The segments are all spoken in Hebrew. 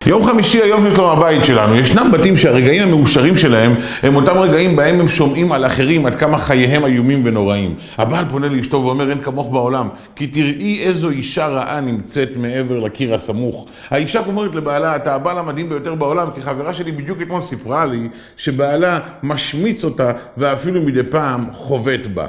יום חמישי היום של שלום הבית שלנו. ישנם בתים שהרגעים המאושרים שלהם הם אותם רגעים בהם הם שומעים על אחרים עד כמה חייהם איומים ונוראים. הבעל פונה לאשתו ואומר, אין כמוך בעולם, כי תראי איזו אישה רעה נמצאת מעבר לקיר הסמוך. האישה אומרת לבעלה, אתה הבעל המדהים ביותר בעולם, כי חברה שלי בדיוק אתמול סיפרה לי שבעלה משמיץ אותה ואפילו מדי פעם חובט בה.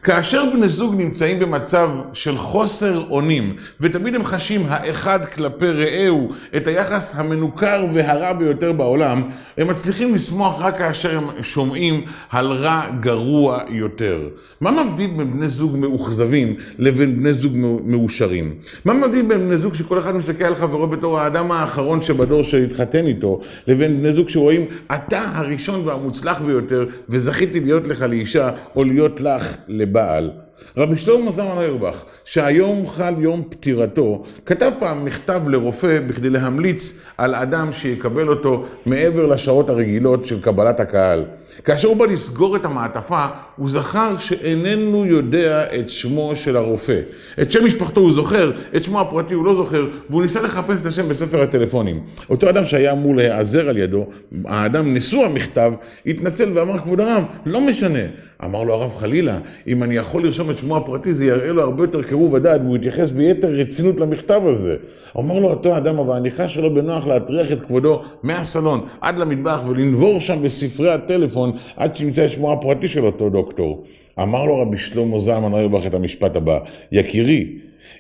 כאשר בני זוג נמצאים במצב של חוסר אונים, ותמיד הם חשים האחד כלפי רעהו את היחס המנוכר והרע ביותר בעולם, הם מצליחים לשמוח רק כאשר הם שומעים על רע גרוע יותר. מה מבדיל בין בני זוג מאוכזבים לבין בני זוג מאושרים? מה מבדיל בין בני זוג שכל אחד מסתכל על חברו בתור האדם האחרון שבדור שהתחתן איתו, לבין בני זוג שרואים אתה הראשון והמוצלח ביותר וזכיתי להיות לך לאישה או להיות לך לבעל? רבי שלמה זלמן אוירבך, שהיום חל יום פטירתו, כתב פעם מכתב לרופא בכדי להמליץ על אדם שיקבל אותו מעבר לשעות הרגילות של קבלת הקהל. כאשר הוא בא לסגור את המעטפה, הוא זכר שאיננו יודע את שמו של הרופא. את שם משפחתו הוא זוכר, את שמו הפרטי הוא לא זוכר, והוא ניסה לחפש את השם בספר הטלפונים. אותו אדם שהיה אמור להיעזר על ידו, האדם נשוא המכתב, התנצל ואמר, כבוד הרב, לא משנה. אמר לו הרב, חלילה, אם אני יכול לרשום את שמו הפרטי, זה יראה לו הרבה יותר קירוב הדעת, והוא יתייחס ביתר רצינות למכתב הזה. אמר לו אותו האדם, אבל אני חש שלא בנוח להטריח את כבודו מהסלון עד למטבח ולנבור שם בספרי הטלפון עד שימצא את שמו הפרטי של אותו דוקטור. אמר לו רבי שלמה זלמן אוירבך את המשפט הבא, יקירי,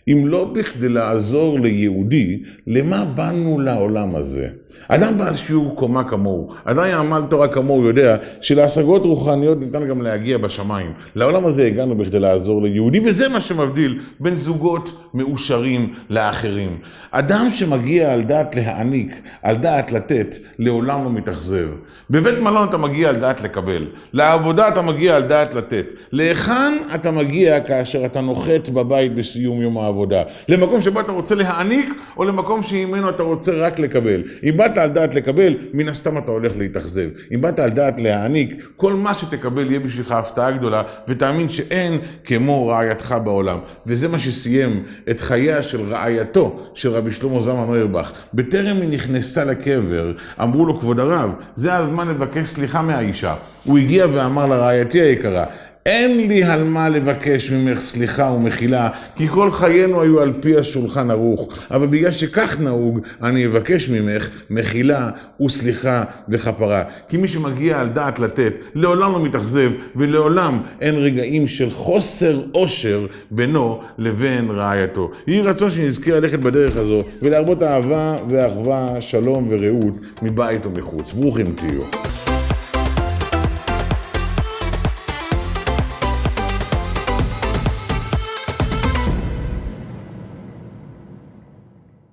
אם לא בכדי לעזור ליהודי, למה באנו לעולם הזה? אדם בעל שיעור קומה כמוהו, אדם יעמל תורה כמוהו יודע שלהשגות רוחניות ניתן גם להגיע בשמיים. לעולם הזה הגענו בכדי לעזור ליהודי, וזה מה שמבדיל בין זוגות מאושרים לאחרים. אדם שמגיע על דעת להעניק, על דעת לתת, לעולם לא מתאכזב. בבית מלון אתה מגיע על דעת לקבל, לעבודה אתה מגיע על דעת לתת. להיכן אתה מגיע כאשר אתה נוחת בבית בסיום יום העבודה? למקום שבו אתה רוצה להעניק או למקום שממנו אתה רוצה רק לקבל? אם באת על דעת לקבל, מן הסתם אתה הולך להתאכזב. אם באת על דעת להעניק, כל מה שתקבל יהיה בשבילך הפתעה גדולה, ותאמין שאין כמו רעייתך בעולם. וזה מה שסיים את חייה של רעייתו של רבי שלמה זלמן אוירבך. בטרם היא נכנסה לקבר, אמרו לו, כבוד הרב, זה הזמן לבקש סליחה מהאישה. הוא הגיע ואמר לרעייתי היקרה, אין לי על מה לבקש ממך סליחה ומחילה, כי כל חיינו היו על פי השולחן ערוך, אבל בגלל שכך נהוג, אני אבקש ממך מחילה וסליחה וכפרה. כי מי שמגיע על דעת לתת, לעולם לא מתאכזב, ולעולם אין רגעים של חוסר אושר בינו לבין רעייתו. יהי רצון שנזכה ללכת בדרך הזו, ולהרבות אהבה ואחווה, שלום ורעות, מבית ומחוץ. ברוכים תהיו.